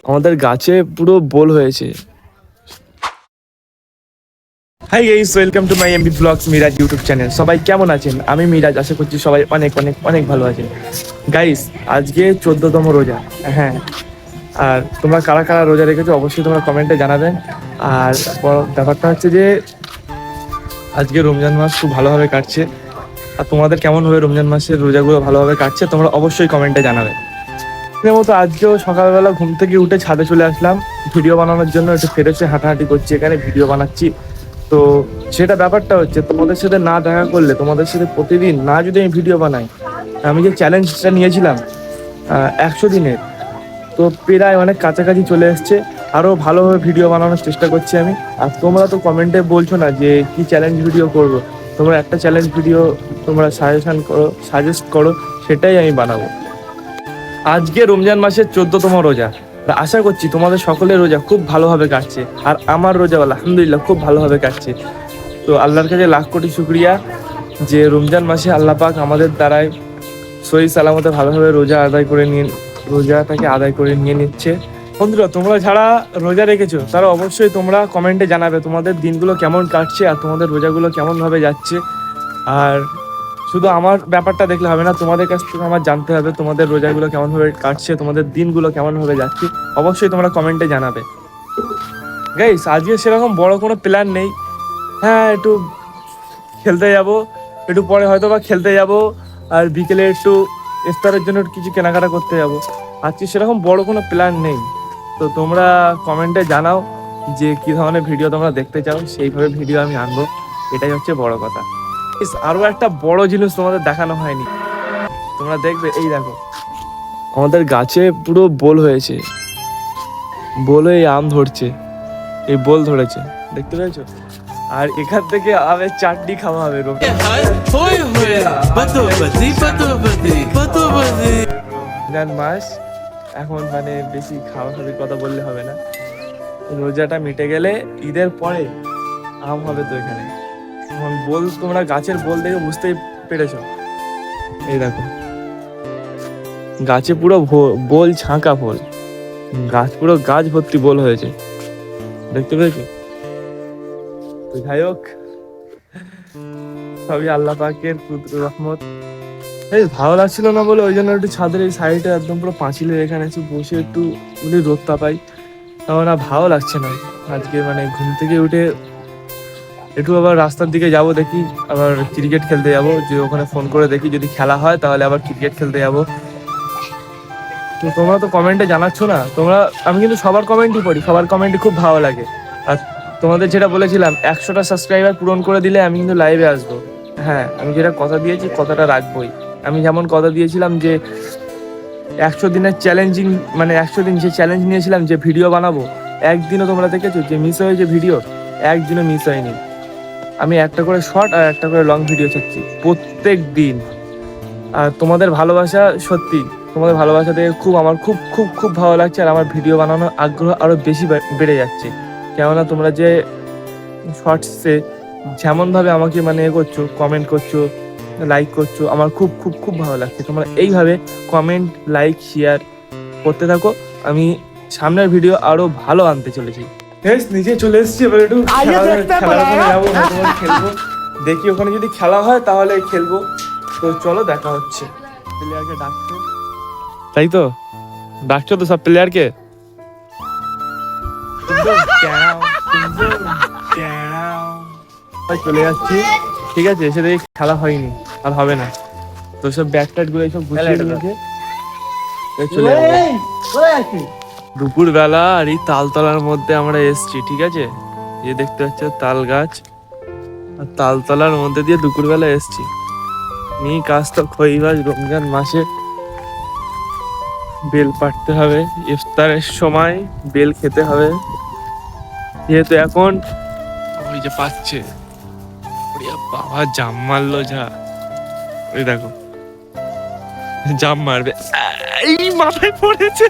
আমাদের গাছে পুরো বোল হয়েছে। Hi guys, welcome to my MB blogs Miraj YouTube channel. সবাই কেমন আছেন? আমি মিরাজ, আশা করছি সবাই অনেক অনেক অনেক ভালো আছেন। গাইস, আজকে 14তম রোজা। হ্যাঁ, আর তোমরা কারা কারা রোজা রেখেছো অবশ্যই তোমরা কমেন্টে জানাবেন। আর ব্যাপারটা হচ্ছে যে আজকে রমজান মাস খুব ভালোভাবে কাটছে। আর তোমাদের কেমনভাবে রমজান মাসের রোজাগুলো ভালোভাবে কাটছে তোমরা অবশ্যই কমেন্টে জানাবে। এর মতো আজকেও সকালবেলা ঘুম থেকে উঠে ছাদে চলে আসলাম ভিডিও বানানোর জন্য। একটু ফেরেছে হাঁটাহাঁটি করছি, এখানে ভিডিও বানাচ্ছি। তো সেটা ব্যাপারটা হচ্ছে তোমাদের সাথে না দেখা করলে, তোমাদের সাথে প্রতিদিন না যদি আমি ভিডিও বানাই, আমি যে চ্যালেঞ্জটা নিয়েছিলাম 100 দিনের, তো প্রায় অনেক কাছাকাছি চলে এসছে। আরও ভালোভাবে ভিডিও বানানোর চেষ্টা করছি আমি। আর তোমরা তো কমেন্টে বলছো না যে কি চ্যালেঞ্জ ভিডিও করব। তোমরা একটা চ্যালেঞ্জ ভিডিও তোমরা সাজেস্ট করো, সেটাই আমি বানাবো। আজকে রমজান মাসের 14তম রোজা। আশা করছি তোমাদের সকলের রোজা খুব ভালোভাবে কাটছে, আর আমার রোজা আলহামদুলিল্লাহ খুব ভালোভাবে কাটছে। তো আল্লাহর কাছে লাখ কোটি শুকরিয়া যে রমজান মাসে আল্লাহ পাক আমাদের দ্বারাই সহি সালামতে ভালোভাবে রোজাটাকে আদায় করে নিয়ে নিচ্ছে। বন্ধুরা, তোমরা যারা রোজা রেখেছো তারা অবশ্যই তোমরা কমেন্টে জানাবে তোমাদের দিনগুলো কেমন কাটছে আর তোমাদের রোজাগুলো কেমনভাবে যাচ্ছে। আর শুধু আমার ব্যাপারটা দেখলে হবে না, তোমাদের কাছ থেকে আমার জানতে হবে তোমাদের রোজাগুলো কেমনভাবে কাটছে, তোমাদের দিনগুলো কেমনভাবে যাচ্ছে। অবশ্যই তোমরা কমেন্টে জানাবে। গাইস, আজকে সেরকম বড় কোনো প্ল্যান নেই। হ্যাঁ, একটু খেলতে যাব, একটু পরে হয়তো বা খেলতে যাব, আর বিকেলে একটু ইফতারের জন্য কিছু কেনাকাটা করতে যাব। আজকে সেরকম বড় কোনো প্ল্যান নেই। তো তোমরা কমেন্টে জানাও যে কী ধরনের ভিডিও তোমরা দেখতে চাও, সেইভাবে ভিডিও আমি আনবো। এটাই হচ্ছে বড় কথা। আরো একটা বড় জিনিস তোমাদের দেখানো হয়নি, তোমরা দেখবে। এই দেখো, আমাদের গাছে পুরো বোল হয়েছে। বোলে আম ধরছে, এই বোল ধরেছে, দেখতে পেয়েছো? আর এখান থেকে আমের চাটনি খাওয়া হবে। রমজান মাস এখন মানে বেশি খাওয়াখাওয়ির কথা বললে হবে না। রোজাটা মিটে গেলে ঈদের পরে আম হবে তো এখানে। এখন বোল, তোমরা গাছের বোল দেখে বুঝতেই পেরেছো। এই দেখো, গাছে পুরো বোল ছাঁকা বোল, পুরো গাছ ভর্তি বোল হয়েছে, দেখতে পেয়েছো? তো যাই হোক, সবই আল্লাহ পাকের কুদরত রহমত। এই ভালো লাগছিল না বলে ওই জন্য একটু ছাদের এই সাইডে একদম পুরো পাঁচিলের এখানে এসে বসে একটু রোদটা পাই। আমার না ভালো লাগছে না আজকে, মানে ঘুম থেকে উঠে একটু আবার রাস্তার দিকে যাব, দেখি আবার ক্রিকেট খেলতে যাব। যে ওখানে ফোন করে দেখি যদি খেলা হয় তাহলে আবার ক্রিকেট খেলতে যাব। তো তোমরা তো কমেন্টে জানাচ্ছ না তোমরা, আমি কিন্তু সবার কমেন্টই পড়ি, সবার কমেন্টই খুব ভালো লাগে। আর তোমাদের যেটা বলেছিলাম 100টা সাবস্ক্রাইবার পূরণ করে দিলে আমি কিন্তু লাইভে আসবো। হ্যাঁ, আমি যেটা কথা দিয়েছি কথাটা রাখবোই। আমি যেমন কথা দিয়েছিলাম যে 100 দিনের চ্যালেঞ্জিং, মানে 100 দিন যে চ্যালেঞ্জ নিয়েছিলাম যে ভিডিও বানাবো, একদিনও তোমরা দেখেছো যে মিস হয়েছে ভিডিও? একদিনও মিস হয়নি। আমি একটা করে শর্ট আর একটা করে লং ভিডিও ছাড়ছি প্রত্যেক দিন। আর তোমাদের ভালোবাসা, সত্যি তোমাদের ভালোবাসা দেখে আমার খুব খুব খুব ভালো লাগছে। আর আমার ভিডিও বানানোর আগ্রহ আরও বেশি বেড়ে যাচ্ছে। কেননা তোমরা যে শর্টসে যেমনভাবে আমাকে মানে করছো, কমেন্ট করছো, লাইক করছো, আমার খুব খুব খুব ভালো লাগছে। তোমরা এইভাবে কমেন্ট, লাইক, শেয়ার করতে থাকো। আমি সামনের ভিডিও আরও ভালো আনতে চলেছি। নিজে চলে এসেছি, এবার একটু যাবো, খেলবো। দেখি ওখানে যদি খেলা হয় তাহলে খেলবো। তো চলো, দেখা হচ্ছে। প্লেয়ারকে ডাকছো, তাই তো? ডাকছো তো সব প্লেয়ারকে? চলে যাচ্ছি, ঠিক আছে? এসে দেখি খেলা হয়নি, আর হবে না। তো সব ব্যাট ট্যাট গুলো সব গুছিয়ে নিয়েছে, চলে যাবো। দুপুর বেলা আর এই তালতলার মধ্যে আমরা এসছি, ঠিক আছে? এই দেখতে পাচ্ছি তাল গাছ, আর তালতলার মধ্যে দিয়ে দুপুর বেলা এসছি। নি কাজ তো খইবাজ, রমজান মাসে বেল পাড়তে হবে, ইফতারের সময় বেল খেতে হবে। যেহেতু এখন ওই যে পাচ্ছে, বাবা জাম মারলো, যা ওই দেখো জাম মারবে, এই মাথায় পড়েছে।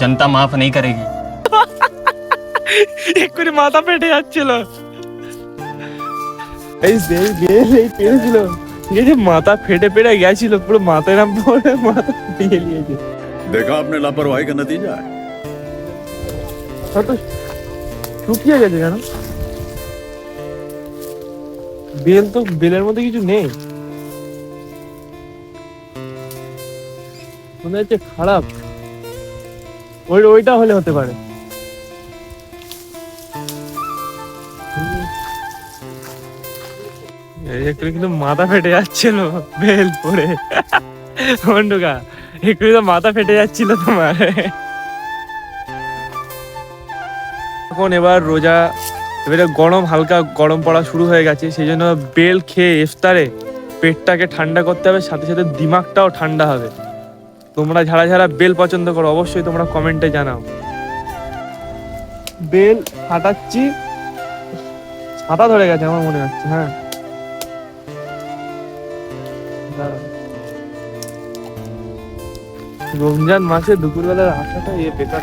जनता माफ नहीं करेगी। এক্ষুনি মাথা পেটে যাচ্ছিল। এই পেরেছিল, এই যে মাথা ফেটে ফেটে গেছিল, পুরো মাথায় নাম পড়ে মাথা দিয়ে নিয়েছে। देखा आपने लापरवाही का नतीजा है। কত শুকিয়ে গেছে কেন? বেল তো, বেলের মধ্যে কিছু নেই, মনে হচ্ছে খারাপ। ওইটা হলে হতে পারে। একটু কিন্তু মাথা ফেটে যাচ্ছিল বেল পরে, বন্ধুকা একটু তো মাথা ফেটে যাচ্ছিল তোমার। এখন এবার রোজা, এবারে গরম, হালকা গরম পড়া শুরু হয়ে গেছে, সেই জন্য বেল খেয়ে ইফতারে পেটটাকে ঠান্ডা করতে হবে, সাথে সাথে দিমাগটাও ঠান্ডা হবে। তোমরা যারা যারা বেল পছন্দ করো অবশ্যই তোমরা কমেন্টে জানাও। বেল ফাটাচ্ছি, ছাতা ধরে গেছে আমার মনে হচ্ছে। হ্যাঁ, রমজান মাসে দুপুরবেলার আশাটা বেকার।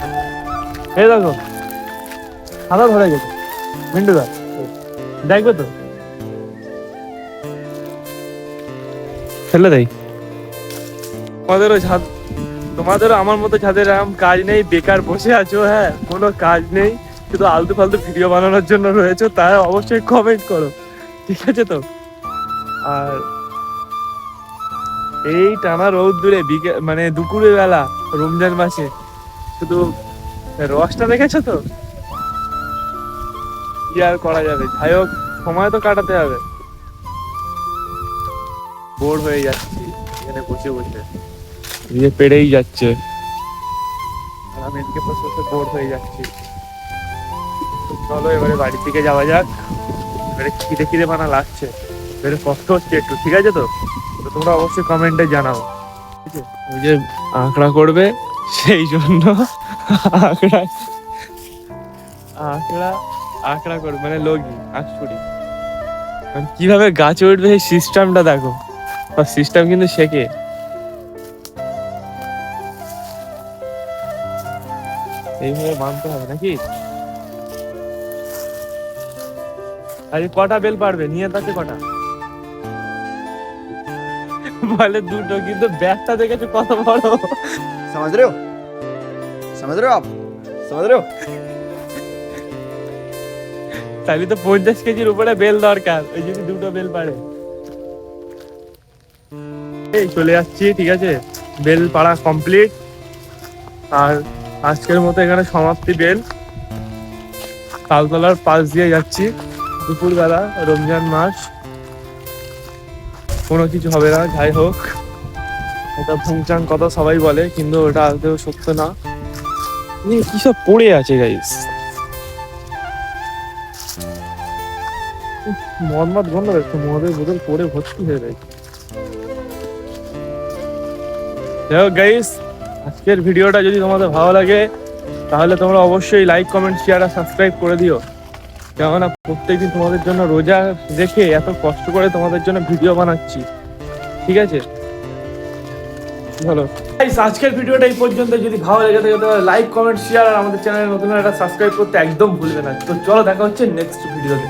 এই দেখো ছাতা ধরে গেছে, মিন্টুদা দেখবে তো, ফেলে দেয়। তোমাদেরও আমার মতো যাদের এরকম কাজ নেই, বেকার বসে আছো, হ্যাঁ কোনো কাজ নেই, শুধু আলতু ফালতু ভিডিও বানানোর জন্য রয়েছে, তারা অবশ্যই কমেন্ট করো, ঠিক আছে তো? আর এই টানা রোদ্দুরে মানে দুপুরের বেলা রমজান মাসে শুধু রসটা দেখেছো তো, কি আর করা যাবে, যাই হোক সময় তো কাটাতে হবে। বোর হয়ে যাচ্ছি এখানে বসে বসে, নিজে পেরেই যাচ্ছে, আর আমি এদিকে বসে বসে বোর হয়ে যাচ্ছি। চলো এবারে বাড়ির দিকে যাওয়া যাক। এবারে খিদে খিদে বানা লাগছে, এবারে কষ্ট হচ্ছে একটু, ঠিক আছে তো? তো তোমরা অবশ্যই কমেন্টে জানাও, ঠিক আছে? ওই যে আঁকড়া করবে, সেই জন্য আঁকড়া আঁকড়া আঁকড়া করবে, মানে লগি আঁকছুরি, কিভাবে গাছে উঠবে সেই সিস্টেমটা দেখো, সিস্টেম কিন্তু শেখে। এইভাবে মানতে হবে নাকি? আরে কটা বেল পারবে, নিয়ে তাতে কটা? বলে দুটো, কিন্তু ব্যাগটা দেখেছো কত বড়। समझ रहे हो समझ रहे हो आप समझ रहे हो তাহলে তো 50 কেজির উপরে বেল দরকার, ওই যদি দুটো বেল পারে। এই চলে যাচ্ছি, ঠিক আছে? বেল পাড়া কমপ্লিট, আর আজকের মতো এখানে সমাপ্তি। বেল তালতলার পাশ দিয়ে যাচ্ছি, দুপুরবেলা, রমজান মাস, কোনো কিছু হবে না। যাই হোক, এটা ভুংচাং কথা সবাই বলে, কিন্তু ওটা আদৌ সত্য না। কি সব পড়ে আছে গাইস, মদ গন্ধ দেখছে, মদের বোতল পড়ে ভর্তি হয়ে গেছে। যাই হোক গাইস, আজকের ভিডিওটা যদি তোমাদের ভালো লাগে তাহলে তোমরা অবশ্যই লাইক, কমেন্ট, শেয়ার আর সাবস্ক্রাইব করে দিও, কেননা প্রত্যেকদিন তোমাদের জন্য রোজা রেখে এত কষ্ট করে তোমাদের জন্য ভিডিও বানাচ্ছি, ঠিক আছে? ভালো গাইস, আজকের ভিডিওটা এই পর্যন্ত। যদি ভালো লেগে থাকে তাহলে লাইক, কমেন্ট, শেয়ার আর আমাদের চ্যানেলে নতুন একটা সাবস্ক্রাইব করতে একদম ভুলবে না। তো চলো দেখা হচ্ছে নেক্সট ভিডিওতে।